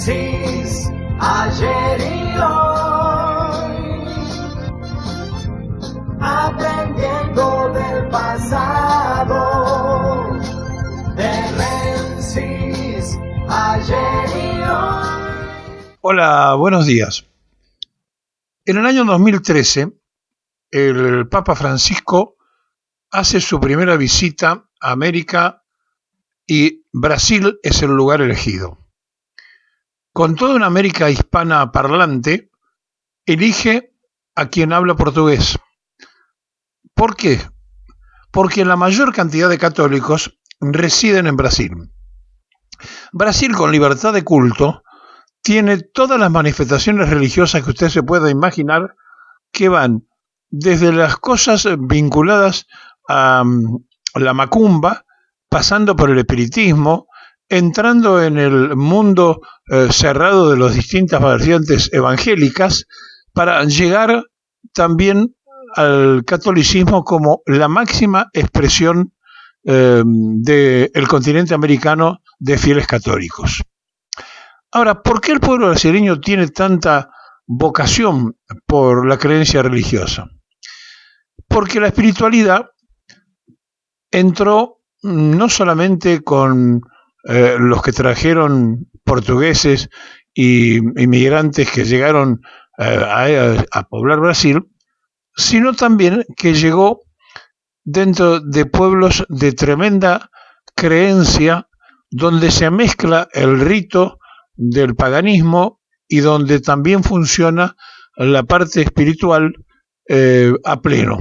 Génesis, ayer y hoy, aprendiendo del pasado. Génesis, ayer y hoy. Hola, buenos días. En el año 2013, el Papa Francisco hace su primera visita a América y Brasil es el lugar elegido. Con toda una América hispana parlante, elige a quien habla portugués. ¿Por qué? Porque la mayor cantidad de católicos residen en Brasil. Brasil, con libertad de culto, tiene todas las manifestaciones religiosas que usted se pueda imaginar, que van desde las cosas vinculadas a la macumba, pasando por el espiritismo, entrando en el mundo cerrado de las distintas variantes evangélicas, para llegar también al catolicismo como la máxima expresión del continente americano de fieles católicos. Ahora, ¿por qué el pueblo brasileño tiene tanta vocación por la creencia religiosa? Porque la espiritualidad entró no solamente con los que trajeron portugueses y inmigrantes que llegaron a poblar Brasil, sino también que llegó dentro de pueblos de tremenda creencia, donde se mezcla el rito del paganismo y donde también funciona la parte espiritual a pleno.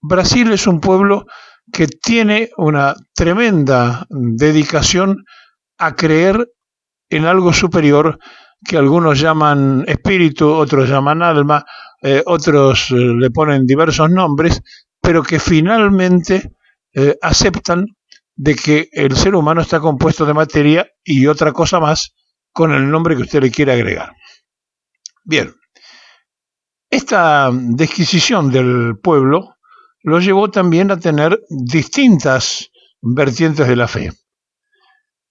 Brasil es un pueblo que tiene una tremenda dedicación a creer en algo superior que algunos llaman espíritu, otros llaman alma, otros le ponen diversos nombres, pero que finalmente aceptan de que el ser humano está compuesto de materia y otra cosa más con el nombre que usted le quiera agregar. Bien, esta disquisición del pueblo lo llevó también a tener distintas vertientes de la fe.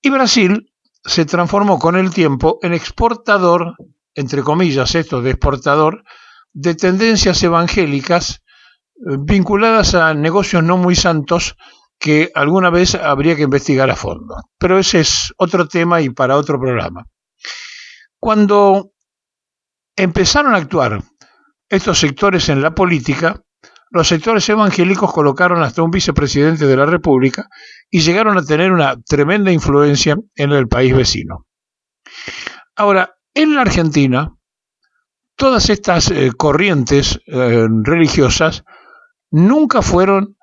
Y Brasil se transformó con el tiempo en exportador, entre comillas esto de exportador, de tendencias evangélicas vinculadas a negocios no muy santos que alguna vez habría que investigar a fondo. Pero ese es otro tema y para otro programa. Cuando empezaron a actuar estos sectores en la política, los sectores evangélicos colocaron hasta un vicepresidente de la República y llegaron a tener una tremenda influencia en el país vecino. Ahora, en la Argentina, todas estas corrientes religiosas nunca fueron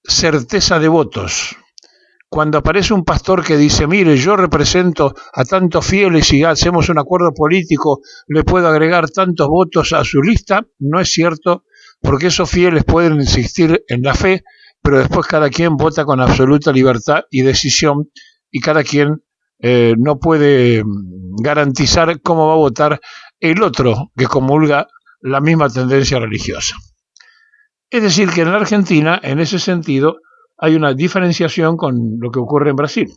certeza de votos. Cuando aparece un pastor que dice, mire, yo represento a tantos fieles y hacemos un acuerdo político, le puedo agregar tantos votos a su lista, no es cierto, porque esos fieles pueden insistir en la fe, pero después cada quien vota con absoluta libertad y decisión, y cada quien no puede garantizar cómo va a votar el otro que comulga la misma tendencia religiosa. Es decir, que en la Argentina, en ese sentido, hay una diferenciación con lo que ocurre en Brasil.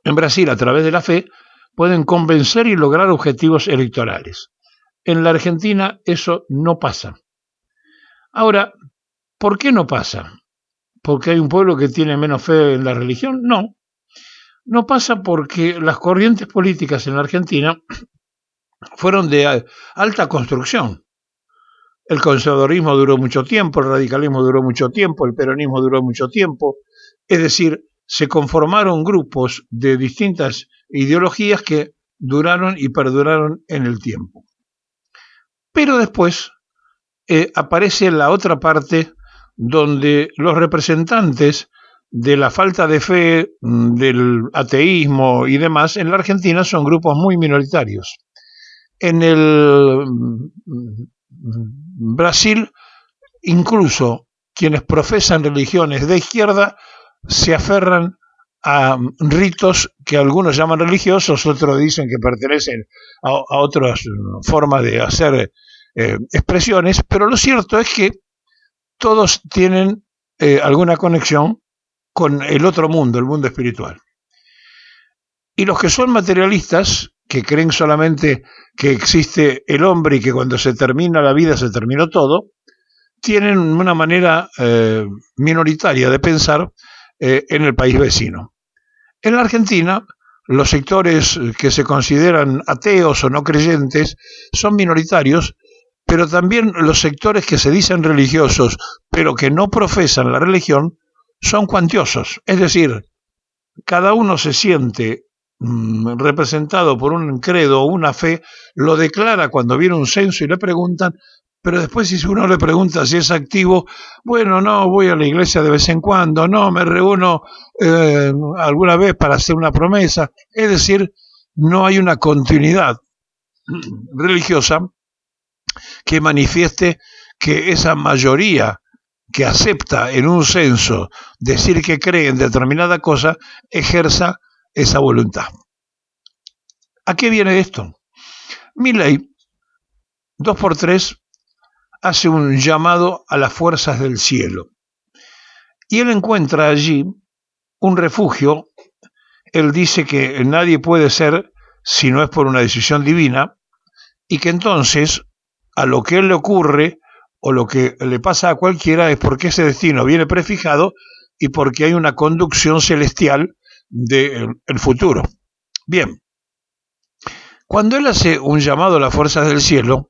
En Brasil, a través de la fe, pueden convencer y lograr objetivos electorales. En la Argentina eso no pasa. Ahora, ¿por qué no pasa? ¿Porque hay un pueblo que tiene menos fe en la religión? No. No pasa porque las corrientes políticas en la Argentina fueron de alta construcción. El conservadurismo duró mucho tiempo, el radicalismo duró mucho tiempo, el peronismo duró mucho tiempo. Es decir, se conformaron grupos de distintas ideologías que duraron y perduraron en el tiempo. Pero después aparece la otra parte donde los representantes de la falta de fe, del ateísmo y demás, en la Argentina son grupos muy minoritarios. En el Brasil, incluso quienes profesan religiones de izquierda se aferran a ritos que algunos llaman religiosos, otros dicen que pertenecen a otras formas de hacer expresiones, pero lo cierto es que todos tienen alguna conexión con el otro mundo, el mundo espiritual. Y los que son materialistas que creen solamente que existe el hombre y que cuando se termina la vida se terminó todo, tienen una manera minoritaria de pensar en el país vecino. En la Argentina, los sectores que se consideran ateos o no creyentes son minoritarios, pero también los sectores que se dicen religiosos, pero que no profesan la religión, son cuantiosos. Es decir, cada uno se siente representado por un credo o una fe, lo declara cuando viene un censo y le preguntan, pero después si uno le pregunta si es activo, bueno, no, voy a la iglesia de vez en cuando, no, me reúno alguna vez para hacer una promesa. Es decir, no hay una continuidad religiosa que manifieste que esa mayoría que acepta en un censo decir que cree en determinada cosa, ejerza esa voluntad. ¿A qué viene esto? Milei, 2x3, hace un llamado a las fuerzas del cielo. Y él encuentra allí un refugio. Él dice que nadie puede ser si no es por una decisión divina, y que entonces a lo que él le ocurre o lo que le pasa a cualquiera es porque ese destino viene prefijado y porque hay una conducción celestial del futuro. Bien, cuando él hace un llamado a las fuerzas del cielo,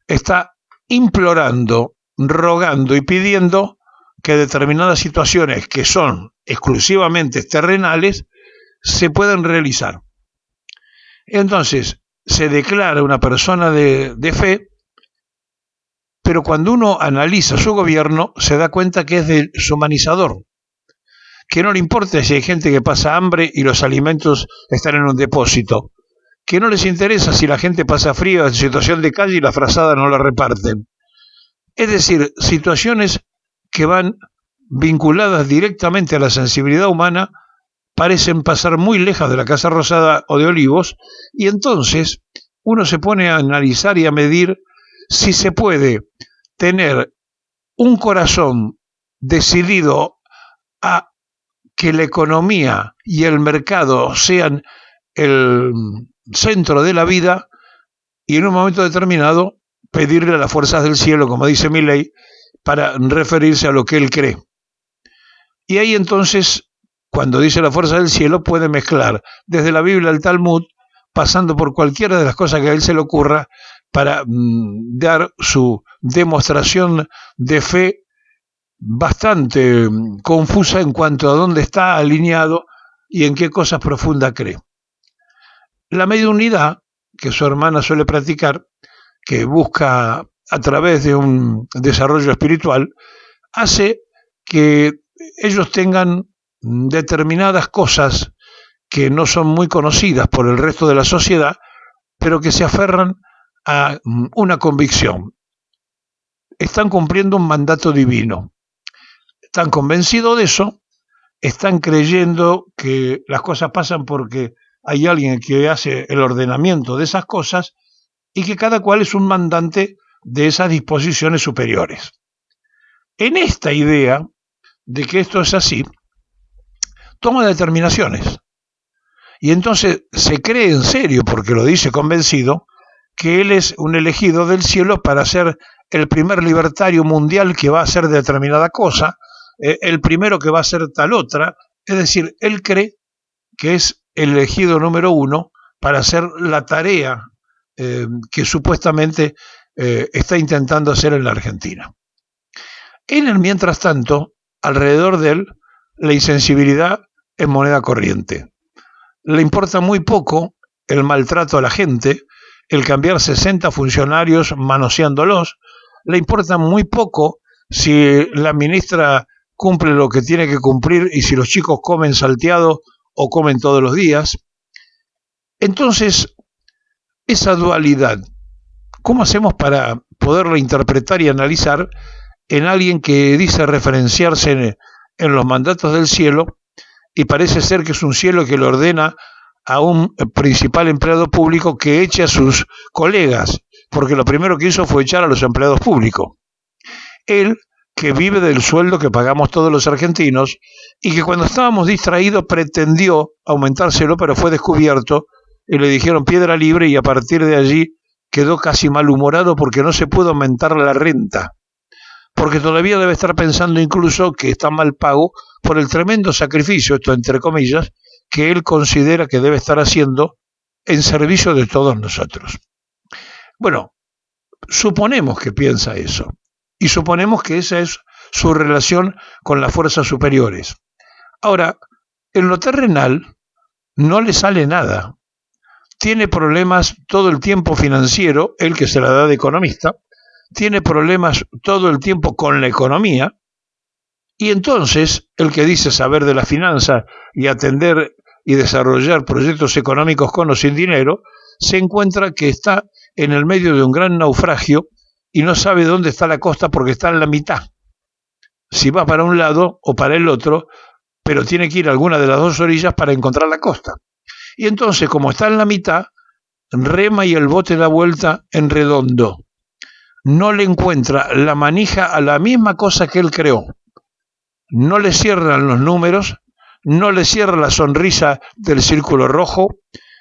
está implorando, rogando y pidiendo que determinadas situaciones que son exclusivamente terrenales se puedan realizar. Entonces, se declara una persona de fe, pero cuando uno analiza su gobierno se da cuenta que es deshumanizador, que no le importa si hay gente que pasa hambre y los alimentos están en un depósito, que no les interesa si la gente pasa frío en situación de calle y la frazada no la reparten. Es decir, situaciones que van vinculadas directamente a la sensibilidad humana parecen pasar muy lejos de la Casa Rosada o de Olivos, y entonces uno se pone a analizar y a medir si se puede tener un corazón decidido a que la economía y el mercado sean el centro de la vida y en un momento determinado pedirle a las fuerzas del cielo, como dice Milei, para referirse a lo que él cree. Y ahí entonces, cuando dice la fuerza del cielo, puede mezclar desde la Biblia al Talmud, pasando por cualquiera de las cosas que a él se le ocurra, para dar su demostración de fe bastante confusa en cuanto a dónde está alineado y en qué cosas profundas cree. La mediunidad, que su hermana suele practicar, que busca a través de un desarrollo espiritual, hace que ellos tengan determinadas cosas que no son muy conocidas por el resto de la sociedad, pero que se aferran a una convicción. Están cumpliendo un mandato divino. Están convencidos de eso, están creyendo que las cosas pasan porque hay alguien que hace el ordenamiento de esas cosas y que cada cual es un mandante de esas disposiciones superiores. En esta idea de que esto es así, toma determinaciones. Y entonces se cree en serio, porque lo dice convencido, que él es un elegido del cielo para ser el primer libertario mundial que va a hacer determinada cosa, el primero que va a hacer tal otra. Es decir, él cree que es el elegido número uno para hacer la tarea que supuestamente está intentando hacer en la Argentina. En el mientras tanto, alrededor de él, la insensibilidad es moneda corriente. Le importa muy poco el maltrato a la gente, el cambiar 60 funcionarios manoseándolos, le importa muy poco si la ministra cumple lo que tiene que cumplir y si los chicos comen salteado o comen todos los días. Entonces, esa dualidad, ¿cómo hacemos para poderla interpretar y analizar en alguien que dice referenciarse en los mandatos del cielo y parece ser que es un cielo que le ordena a un principal empleado público que eche a sus colegas, porque lo primero que hizo fue echar a los empleados públicos? Él, que vive del sueldo que pagamos todos los argentinos y que cuando estábamos distraídos pretendió aumentárselo, pero fue descubierto y le dijeron piedra libre, y a partir de allí quedó casi malhumorado porque no se puede aumentar la renta, porque todavía debe estar pensando incluso que está mal pago por el tremendo sacrificio, esto entre comillas, que él considera que debe estar haciendo en servicio de todos nosotros. Bueno, suponemos que piensa eso, y suponemos que esa es su relación con las fuerzas superiores. Ahora, en lo terrenal no le sale nada. Tiene problemas todo el tiempo financiero, él que se la da de economista, tiene problemas todo el tiempo con la economía, y entonces el que dice saber de la finanza y atender y desarrollar proyectos económicos con o sin dinero, se encuentra que está en el medio de un gran naufragio y no sabe dónde está la costa porque está en la mitad. Si va para un lado o para el otro, pero tiene que ir a alguna de las dos orillas para encontrar la costa. Y entonces, como está en la mitad, rema y el bote da vuelta en redondo. No le encuentra la manija a la misma cosa que él creó. No le cierran los números, no le cierra la sonrisa del círculo rojo,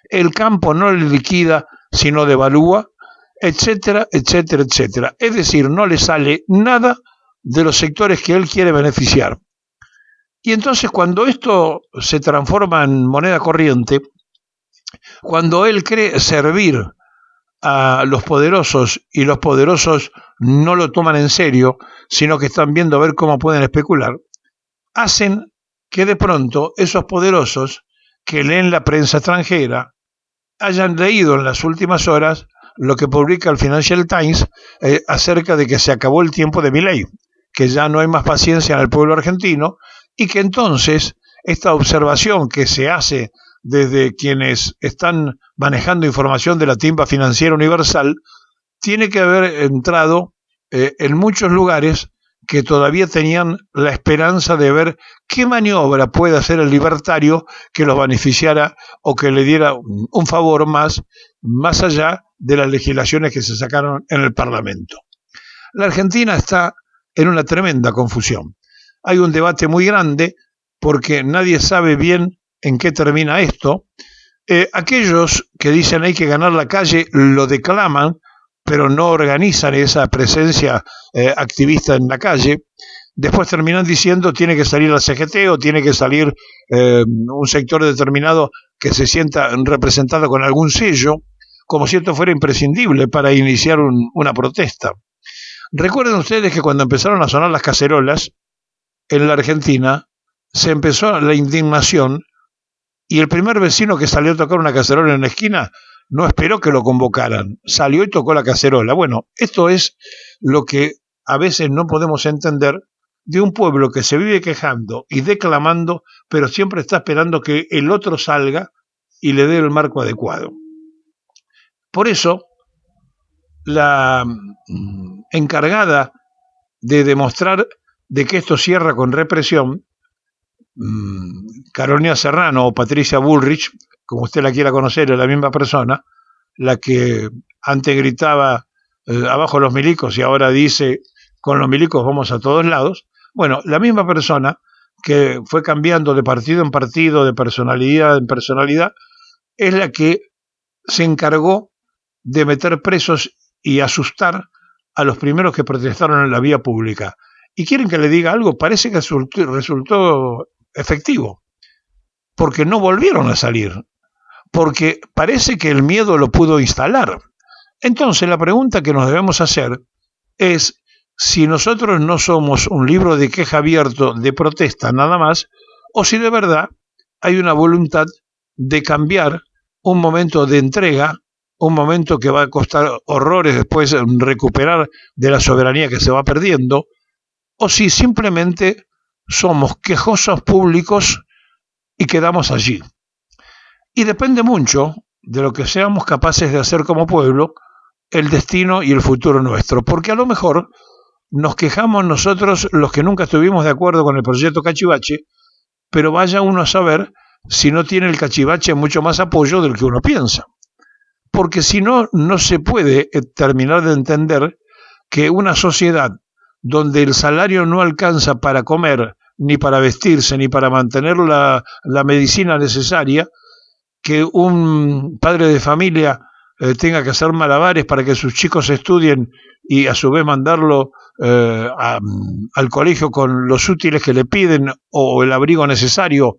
el campo no le liquida, sino devalúa, etcétera, etcétera, etcétera. Es decir, no le sale nada de los sectores que él quiere beneficiar. Y entonces, cuando esto se transforma en moneda corriente, cuando él cree servir a los poderosos y los poderosos no lo toman en serio, sino que están viendo a ver cómo pueden especular, hacen que de pronto esos poderosos que leen la prensa extranjera hayan leído en las últimas horas lo que publica el Financial Times acerca de que se acabó el tiempo de Milei, que ya no hay más paciencia en el pueblo argentino, y que entonces esta observación que se hace desde quienes están manejando información de la timba financiera universal tiene que haber entrado en muchos lugares que todavía tenían la esperanza de ver qué maniobra puede hacer el libertario que los beneficiara o que le diera un favor más allá de las legislaciones que se sacaron en el Parlamento. La Argentina está en una tremenda confusión. Hay un debate muy grande porque nadie sabe bien en qué termina esto. Aquellos que dicen hay que ganar la calle lo declaman, pero no organizan esa presencia activista en la calle. Después terminan diciendo tiene que salir la CGT o tiene que salir un sector determinado que se sienta representado con algún sello, como si esto fuera imprescindible para iniciar una protesta. Recuerden ustedes que cuando empezaron a sonar las cacerolas en la Argentina, se empezó la indignación y el primer vecino que salió a tocar una cacerola en la esquina no esperó que lo convocaran, salió y tocó la cacerola. Bueno, esto es lo que a veces no podemos entender de un pueblo que se vive quejando y declamando, pero siempre está esperando que el otro salga y le dé el marco adecuado. Por eso, la encargada de demostrar de que esto cierra con represión, Carolina Serrano o Patricia Bullrich, como usted la quiera conocer, es la misma persona, la que antes gritaba abajo los milicos y ahora dice con los milicos vamos a todos lados. Bueno, la misma persona que fue cambiando de partido en partido, de personalidad en personalidad, es la que se encargó de meter presos y asustar a los primeros que protestaron en la vía pública. ¿Y quieren que le diga algo? Parece que resultó efectivo, porque no volvieron a salir, porque parece que el miedo lo pudo instalar. Entonces la pregunta que nos debemos hacer es si nosotros no somos un libro de queja abierto de protesta nada más, o si de verdad hay una voluntad de cambiar un momento de entrega, un momento que va a costar horrores después recuperar de la soberanía que se va perdiendo, o si simplemente somos quejosos públicos y quedamos allí. Y depende mucho de lo que seamos capaces de hacer como pueblo, el destino y el futuro nuestro, porque a lo mejor nos quejamos nosotros los que nunca estuvimos de acuerdo con el proyecto Cachivache, pero vaya uno a saber si no tiene el Cachivache mucho más apoyo del que uno piensa. Porque si no, no se puede terminar de entender que una sociedad donde el salario no alcanza para comer, ni para vestirse, ni para mantener la medicina necesaria, que un padre de familia tenga que hacer malabares para que sus chicos estudien y a su vez mandarlo al colegio con los útiles que le piden o el abrigo necesario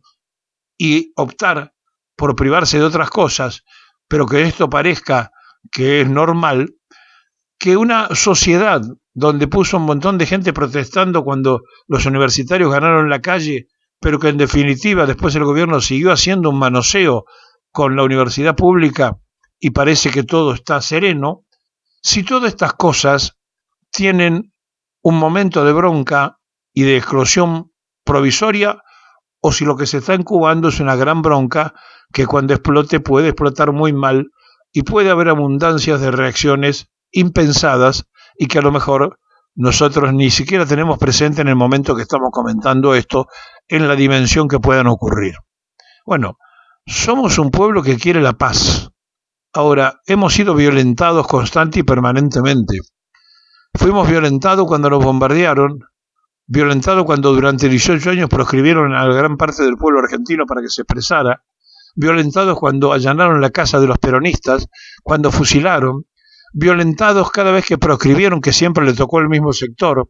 y optar por privarse de otras cosas, pero que esto parezca que es normal, que una sociedad donde puso un montón de gente protestando cuando los universitarios ganaron la calle, pero que en definitiva después el gobierno siguió haciendo un manoseo con la universidad pública y parece que todo está sereno, si todas estas cosas tienen un momento de bronca y de explosión provisoria, o si lo que se está incubando es una gran bronca que cuando explote puede explotar muy mal y puede haber abundancias de reacciones impensadas y que a lo mejor nosotros ni siquiera tenemos presente en el momento que estamos comentando esto en la dimensión que puedan ocurrir. Bueno, somos un pueblo que quiere la paz. Ahora, hemos sido violentados constante y permanentemente. Fuimos violentados cuando nos bombardearon, violentados cuando durante 18 años proscribieron a la gran parte del pueblo argentino para que se expresara, violentados cuando allanaron la casa de los peronistas, cuando fusilaron, violentados cada vez que proscribieron, que siempre le tocó el mismo sector,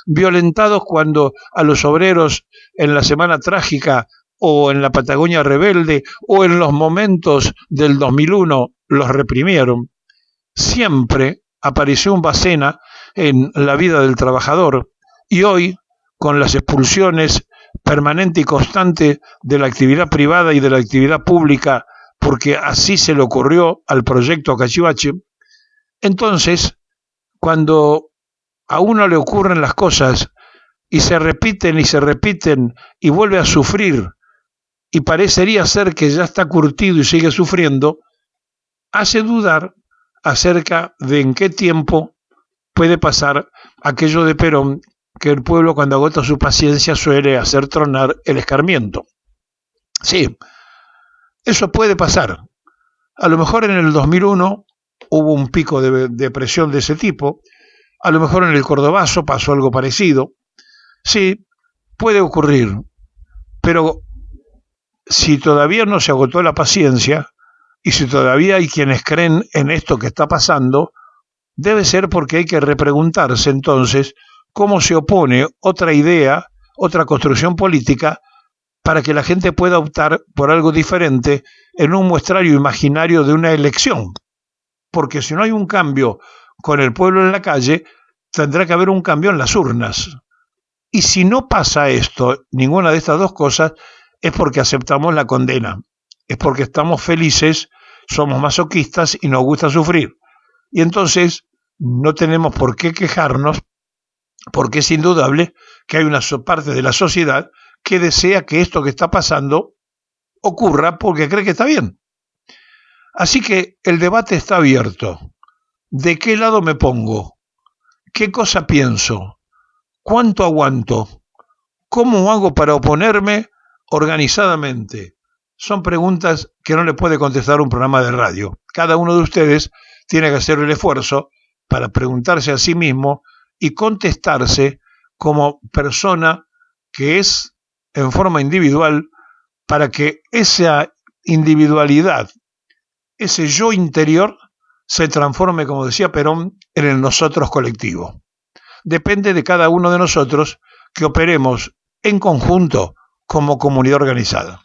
violentados cuando a los obreros en la Semana Trágica o en la Patagonia Rebelde o en los momentos del 2001 los reprimieron. Siempre apareció un Bacena en la vida del trabajador y hoy, con las expulsiones permanente y constante de la actividad privada y de la actividad pública, porque así se le ocurrió al proyecto Cachivache, entonces, cuando a uno le ocurren las cosas y se repiten y vuelve a sufrir y parecería ser que ya está curtido y sigue sufriendo, hace dudar acerca de en qué tiempo puede pasar aquello de Perón, que el pueblo cuando agota su paciencia suele hacer tronar el escarmiento. Sí, eso puede pasar. A lo mejor en el 2001 hubo un pico de depresión de ese tipo, a lo mejor en el Cordobazo pasó algo parecido. Sí, puede ocurrir, pero si todavía no se agotó la paciencia y si todavía hay quienes creen en esto que está pasando, debe ser porque hay que repreguntarse entonces cómo se opone otra idea, otra construcción política, para que la gente pueda optar por algo diferente en un muestrario imaginario de una elección. Porque si no hay un cambio con el pueblo en la calle, tendrá que haber un cambio en las urnas. Y si no pasa esto, ninguna de estas dos cosas, es porque aceptamos la condena, es porque estamos felices, somos masoquistas y nos gusta sufrir. Y entonces no tenemos por qué quejarnos, porque es indudable que hay una parte de la sociedad que desea que esto que está pasando ocurra porque cree que está bien. Así que el debate está abierto. ¿De qué lado me pongo? ¿Qué cosa pienso? ¿Cuánto aguanto? ¿Cómo hago para oponerme organizadamente? Son preguntas que no le puede contestar un programa de radio. Cada uno de ustedes tiene que hacer el esfuerzo para preguntarse a sí mismo y contestarse como persona que es en forma individual, para que esa individualidad, ese yo interior, se transforme, como decía Perón, en el nosotros colectivo. Depende de cada uno de nosotros que operemos en conjunto como comunidad organizada.